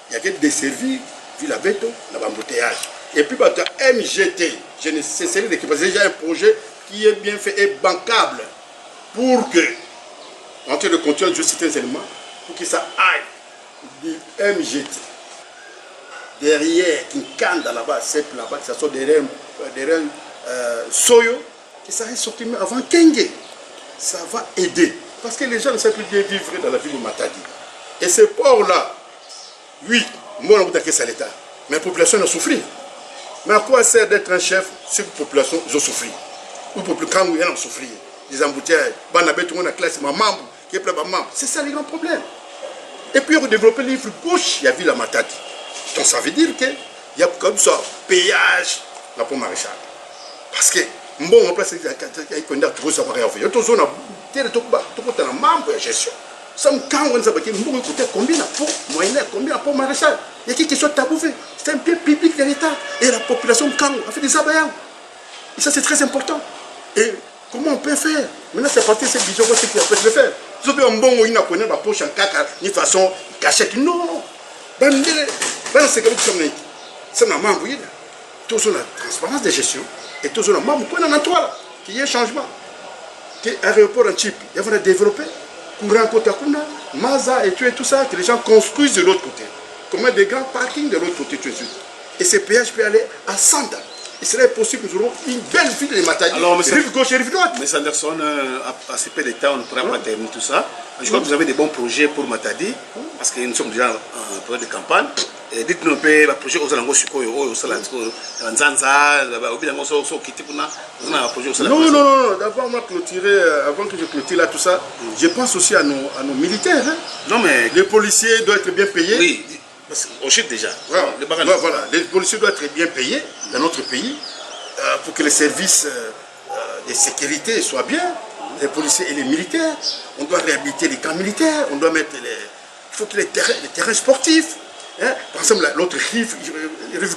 Il y a que desservi vu la béton, l'embouteillage. Et puis bah MGT, je ne cesserai de parce que déjà un projet qui est bien fait et bancable pour que en train de continuer de certains éléments pour que ça aille du MGT derrière Kinkanda là-bas, c'est là-bas, que ça soit derrière Soyo, que ça aille sortir avant Kenge. Ça va aider. Parce que les gens ne savent plus bien vivre dans la ville de Matadi. Et ce port-là, Oui, moi, on a ça l'État. Mais la population a souffert. Mais à quoi sert d'être un chef si la population a souffert? Ou pour quand il y a souffert? Les embouteillages, tout le monde a classe, ma membre, qui est plein de membres. C'est ça les grands problèmes. Et puis, on développe les livres gauche, il y a vu la Matadi. Donc, ça veut dire qu'il y a comme ça, péage, la peau maréchal. Parce que, bon, on place, il y a trop ça pareil. Il y a tout ça, il y a tout membre de gestion. Ça me quand on s'appelle, combien de peau moyenne, combien de peau maréchal. Il y a quelque chose de tabouvé. C'est un bien public de l'État. Et la population, quand on fait des abayans. Et ça, c'est très important. Et comment on peut faire? Maintenant, c'est à partir de cette vision, c'est qu'on peut le faire. Si on bon, on a connu la poche en caca, de façon cachette. Non. C'est comme ça. C'est un membre. Toujours la transparence de gestion. Et toujours la membre. Qu'on a un toit, qu'il y ait un changement. Que l'aéroport en chip, il va développer. Courant Kotakuna, Maza et tout ça, que les gens construisent de l'autre côté. Comment des grands parkings de l'autre côté. Et ces péages peuvent aller à Sanda. Il serait possible que nous aurons une belle ville de Matadi. Alors, rive gauche et rive droite. Mais Sanderson, à ce peu de temps, on ne pourra pas terminer tout ça. Je crois que vous avez des bons projets pour Matadi, parce que nous sommes déjà en période de campagne. Dites-nous un peu le projet aux Alango Suko, aux Salansko, en Zanza, au Bilango Soso, qui était pour nous, un projet aux Salango. Non, avant que je clôture là tout ça, je pense aussi à nos militaires. Hein. Non, mais les policiers doivent être bien payés. Oui. On chute déjà. Voilà. Les policiers doivent être bien payés dans notre pays pour que les services de sécurité soient bien. Les policiers et les militaires. On doit réhabiliter les camps militaires. On doit mettre il faut que les terrains sportifs. Hein. Par exemple, l'autre rive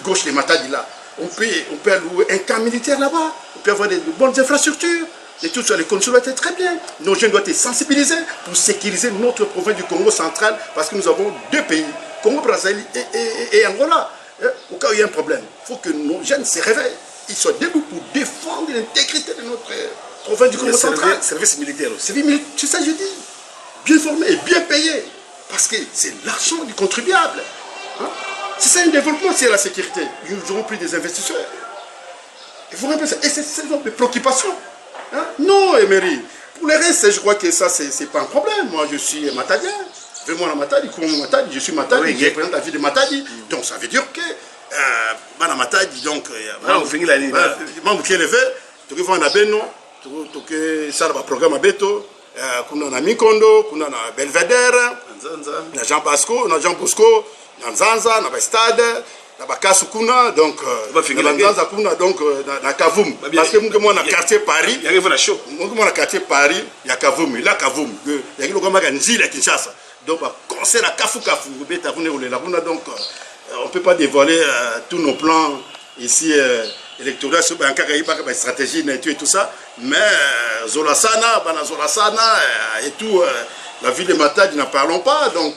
gauche, les Matadi là. On peut allouer un camp militaire là-bas. On peut avoir de bonnes infrastructures. Et tout ça, les conditions doivent être très bien. Nos jeunes doivent être sensibilisés pour sécuriser notre province du Congo central parce que nous avons deux pays. Congo, Brazzaville et Angola. Au cas où il y a un problème, il faut que nos jeunes se réveillent. Ils soient debout pour défendre l'intégrité de notre province du Congo central. Service militaire aussi. C'est ça que je dis. Bien formé et bien payé. Parce que c'est l'argent du contribuable. Hein? C'est ça un développement, c'est la sécurité. Nous aurons plus des investisseurs. Il faut rappeler ça. Et c'est ce genre de préoccupation. Hein? Non, Emery. Pour le reste, je crois que ça, c'est pas un problème. Moi, je suis matadien. Fais-moi la Matadi, je suis Matadi, je représente la vie de Matadi. Donc ça veut dire que Bana Matadi, donc on finit la ligne. Qui est levé, tu vas en Abeno, tu ça va programme Beto, kuna na Mikondo, kuna na Belvedere, na Jean Bosco, na Zanza, na Stade, na Bakasu kuna, donc na Zanza kuna, donc na Kavoum. Parce que moi na quartier Paris, il y a chaud. Moi na quartier Paris, il y a Kavoum, il y a Kavoum, il y a qui comme Nzila Kinshasa. Donc, concert à Kafu, donc on ne peut pas dévoiler tous nos plans ici électoraux, stratégie et tout ça, mais Zolasana et tout, la ville de Matadi, n'en parlons pas, donc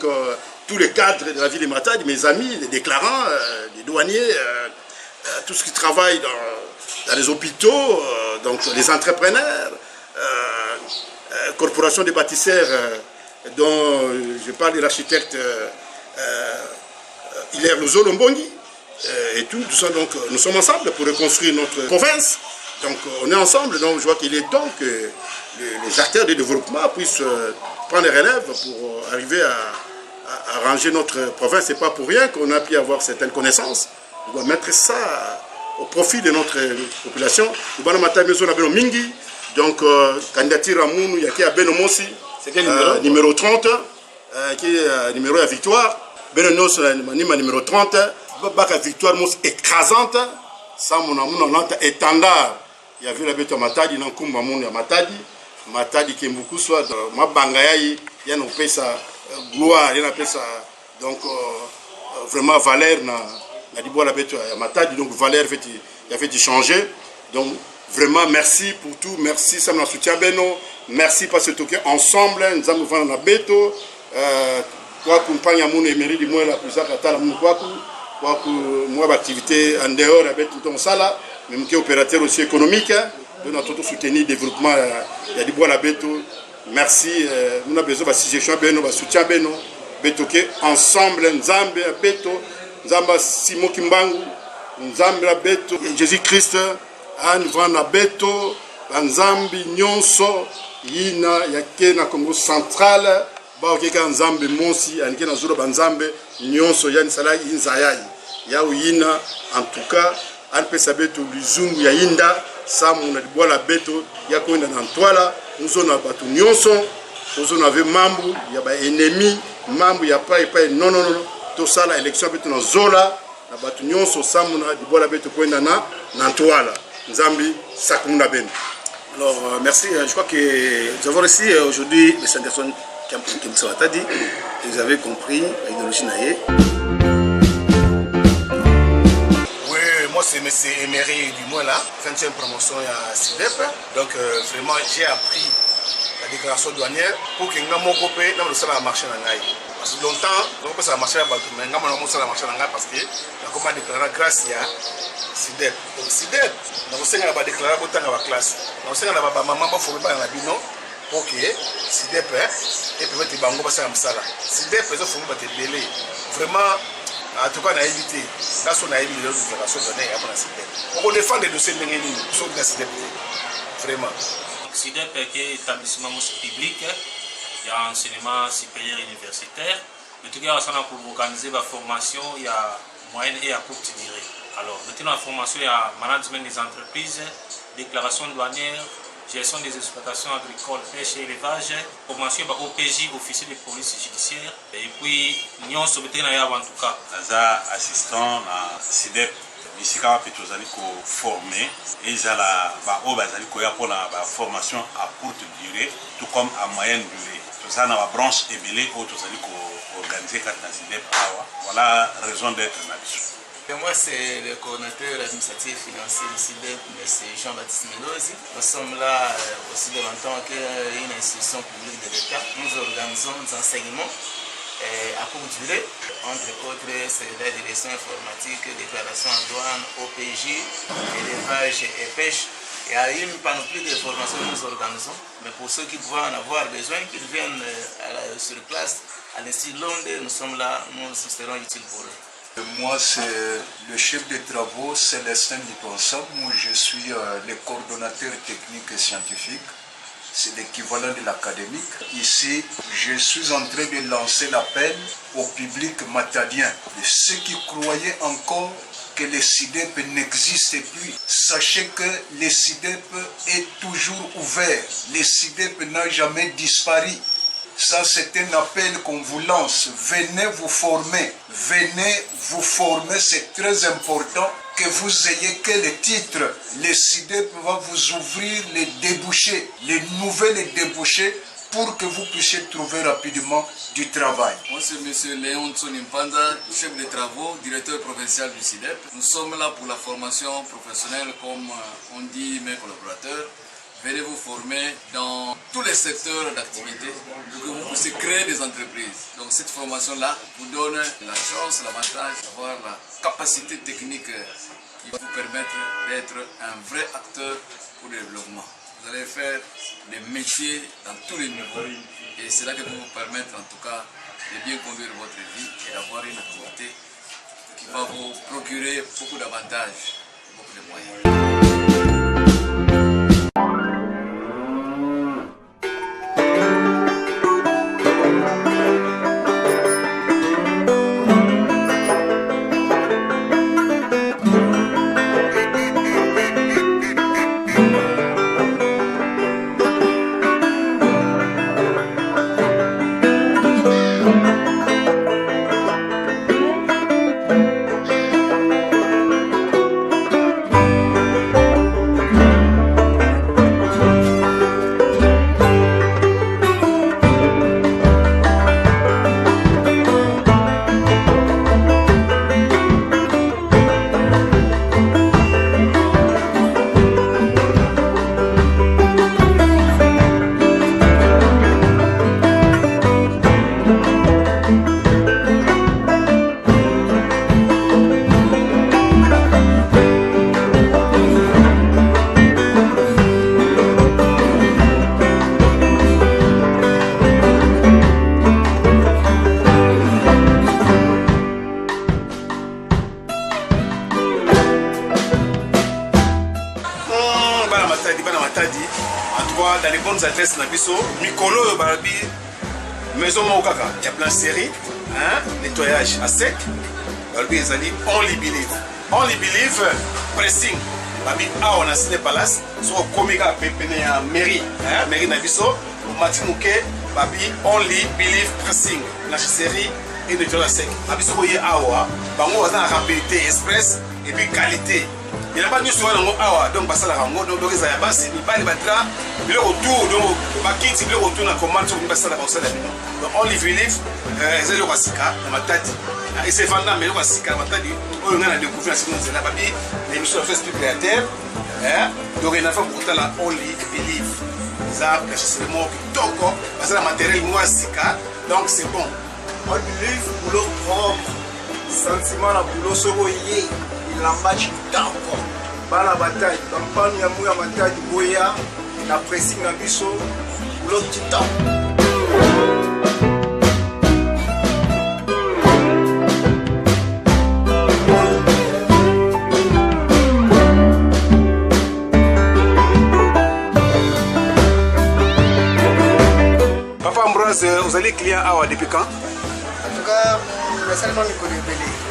tous les cadres de la ville de Matadi, mes amis, les déclarants, les douaniers, tout ce qui travaille dans les hôpitaux, donc les entrepreneurs, corporation des bâtisseurs, dont je parle de l'architecte Hilaire Lombongi et tout ça, donc nous sommes ensemble pour reconstruire notre province. Donc on est ensemble, donc je vois qu'il est temps que les acteurs de développement puissent prendre les relèves pour arriver à arranger notre province. C'est pas pour rien qu'on a pu avoir certaines connaissances. On doit mettre ça au profit de notre population. Donc candidature à Mounou, il y a qui a Benomosi. C'est quel numéro? Numéro 30, qui est numéro à victoire. Benonos, numéro 30. Baka victoire, mousse écrasante. Ça, mon amour, étendard. Il y a vu la bête à Matadi, non, comme mon à Matadi. Matadi qui est beaucoup, soit ma bangaï, il y a un ça gloire, il y a un ça. Donc, vraiment, Valère, n'a dit la bête à Matadi. Donc, Valère, il a fait changer. Donc, vraiment, merci pour tout. Merci, ça m'a soutien, Beno. Merci parce que ensemble, nous avons fait un béto. Quoi qu'on paye à mon émérite, moi, la plus à la quoi que moi, l'activité en dehors, avec tout le ça, même qui est opérateur aussi économique, nous avons tout soutenu le développement. Il y a du bois à la béto. Merci. Nous avons besoin de suggestions, de soutien, béto, ensemble, nous avons béto, nous avons Simon Kimbangu, nous avons béto, Jésus-Christ, nous avons béto, Nzambi Nyonso, Yina, Yake, na Congo central, baokeka nzambe mosi anike na zolo banzambe nyonso yani sala inzayai ya uyina en tout cas anpesa beto lizungu ya inda samu na libwala beto ya koenda na ntwala nzona batu nyonso ozona ve mambu ya ba ennemi mambu ya pai non to sala élection beto na zola na batu nyonso samu na libwala beto koenda na ntwala nzambi sakumuna beno. Alors merci, je crois que nous avons reçu aujourd'hui les 5 personnes qui ont dit, et vous avez compris l'idéologie naïe. Oui, moi c'est M. Emery du moins là, 20e promotion à SIDEP. Donc vraiment j'ai appris la déclaration douanière pour que nous copé dans le salaire marché en Naï. Parce que longtemps, on ça marché à Batou, mais nous avons ça marché en Naï parce que la commande déclarée grâce à SIDEP. Donc SIDEP, nous avons déclaré pour la classe. Nous avons maman pour faire la bino pour que SIDEP et permettre de bango passer à Msala. SIDEP ils ont fait des délais. Vraiment, en tout cas, on a évité. Là, on a évité les déclarations données à SIDEP. On défend des dossiers de la SIDEP. Vraiment. SIDEP est établissement public, il y a enseignement supérieur universitaire. En tout cas, on a pour organiser la formation, il y a moyenne et à courte durée. Alors, maintenant, la formation, il y a management des entreprises, déclaration douanière, gestion des exploitations agricoles, pêche et élevage, formation OPJ, officier de police judiciaire, et puis, nous sommes en tout cas. Aza assistant à SIDEP. Ici, quand on a formé, et on a la formation à courte durée, tout comme à moyenne durée. Tout ça, dans la branche ébélée, on a organisé la SIDEP. Voilà la raison d'être là-dessus. Moi, c'est le coordinateur administratif financier du SIDEP, M. Jean-Baptiste Melosi. Nous sommes là aussi devant tant qu'une institution publique de l'État. Nous organisons des enseignements à courte durée, entre autres, c'est la direction informatique, déclaration en douane, OPJ, élevage et pêche. Il y a une panoplie de formations que nous organisons, mais pour ceux qui pouvaient en avoir besoin, qu'ils viennent sur place, à l'Institut Londres, nous sommes là, nous serons utiles pour eux. Moi, c'est le chef de travaux Célestin Liponsam. Moi, je suis le coordonnateur technique et scientifique. C'est l'équivalent de l'académique. Ici, je suis en train de lancer l'appel au public matadien. Ceux qui croyaient encore que le SIDEP n'existe plus, sachez que le SIDEP est toujours ouvert. Le SIDEP n'a jamais disparu. Ça, c'est un appel qu'on vous lance. Venez vous former. Venez vous former, c'est très important que vous ayez quel titre. Le SIDEP va vous ouvrir les débouchés, les nouvelles débouchés pour que vous puissiez trouver rapidement du travail. Moi, c'est M. Léon Tsonimpanda, chef de travaux, directeur provincial du SIDEP. Nous sommes là pour la formation professionnelle, comme on dit mes collaborateurs. Venez vous former dans tous les secteurs d'activité pour que vous puissiez créer des entreprises. Donc cette formation-là vous donne la chance, l'avantage d'avoir la capacité technique qui va vous permettre d'être un vrai acteur pour le développement. Vous allez faire des métiers dans tous les niveaux et c'est là que vous vous permettre en tout cas de bien conduire votre vie et d'avoir une activité qui va vous procurer beaucoup d'avantages, beaucoup de moyens. dans les bonnes adresses na biso mikolo barabi maison Mokaka, il y a plein de séries, hein, nettoyage à sec. Les amis, only believe. Only believe, pressing. Babi, on a signé palace, sur Komika, Pépéné, mairie, hein, mairie Nabiso, Matimouké, Babi, only believe pressing. La série et nettoyage à sec. Babi, sur Awa, Bango, on a rapidité, express et puis qualité. Il n'y a pas de soin awa donc basala rango donc les ayabasi ni bali batra le retour donc bakiti le retour na commande sur basala basala donc on les believe ezeli kwasika na matati et c'est vanda mais kwasika na matati oyo ngana découvrir sur nous là babi l'émission fait spectateur hein donc il a fait pour la only believe ça c'est le mot kitoko basala matériel mwasika donc c'est bon on believe boulot propre sentiment na boulot soko yé lamba chitako bana bataille kampani ya muya matadi boya na pressing na biso boulot chitako Papa Ambroise, vous allez client awa depuis quand? En tout cas, récemment,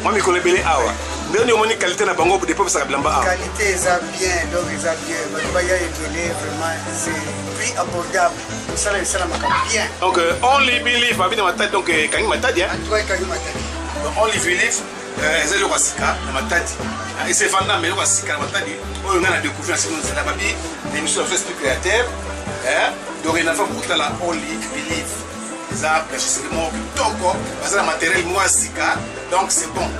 moi, je connais bien awa. Dernier qualité na bango pour des peuples sablamba. Qualité ça bien, donc ça bien. Mais vraiment c'est prix abordable. Ça la bien. Donc only believe babi na matadi donc kangi matadi hein. Toi kangi matadi. Donc only believe ezali kwasika na matadi. Et c'est vanda mais kwasika na matadi. Oyo ngana découvrir sur nous la babi l'émission fait spectateur hein. Donc il a fait pour la only believe. Ça c'est le mot toko parce que le matériel mwasika donc c'est bon.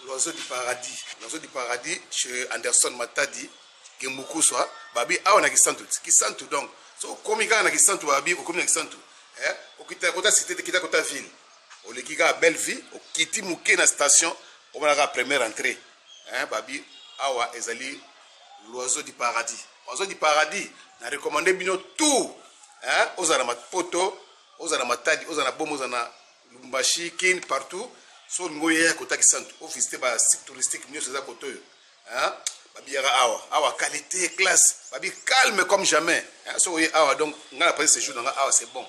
L'oiseau du paradis. L'oiseau du paradis chez Anderson Matadi, qui est beaucoup soit, babi a on a qui sentent donc. So comme il y a qui sentent babi ou comme il y a qui sentent. Au quitter côté cité de quitter côté ville. Au le qui a belle vie, au quitter mouké na station, on va la première entrée. Babi awa ezali l'oiseau du paradis. L'oiseau du paradis n'a recommandé bino tout. Aux aramat poto, aux aramatadi, aux anabom, aux ana lumbashi, kin partout. So ngoye kota ki santu o visiter ba site touristique mieux c'est ça koto hein babi yara awa qualité classe babi calme comme jamais hein so ngoye awa donc ngala passer ce jour dans awa c'est bon.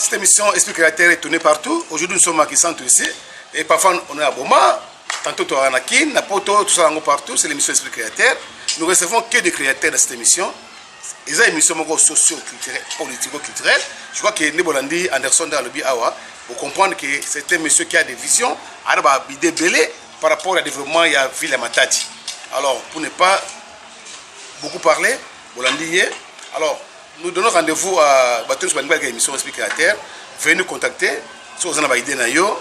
Cette émission Esprit Créateur est tournée partout. Aujourd'hui, nous sommes à Kisantu ici. Et parfois, on est à Boma. Tantôt, on est à Nakin, Napoto, tout ça partout. C'est l'émission Esprit Créateur. Nous recevons que des créateurs dans cette émission. Ils ont une émission socio-culturelle, politico-culturelle. Je crois que Nebolandi, Anderson, Dalobi, Awa, pour comprendre que c'est un monsieur qui a des visions, par rapport au développement de la ville de Matadi. Alors, pour ne pas beaucoup parler, Bolandi, alors, nous donnons rendez-vous à Bateau sur une émission Esprit Créateur. Venez nous contacter so oza na baide na yo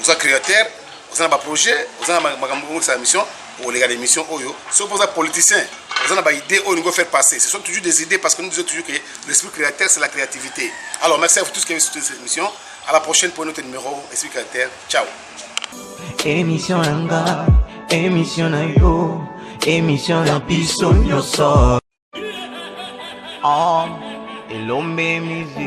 oza créateur oza na baprojet oza na makambo ongisa ya mission okolega na émission oyo so mpo oza politicien oza na baide oyo olingo faire passer ce sont toujours des idées parce que nous disons toujours que l'esprit créateur c'est la créativité. Alors merci à vous tous qui avez soutenu cette émission. À la prochaine pour notre numéro Esprit Créateur. Ciao. Émission Nanga, émission Nayo, émission La Biso Nyoso. Et l'homme musique.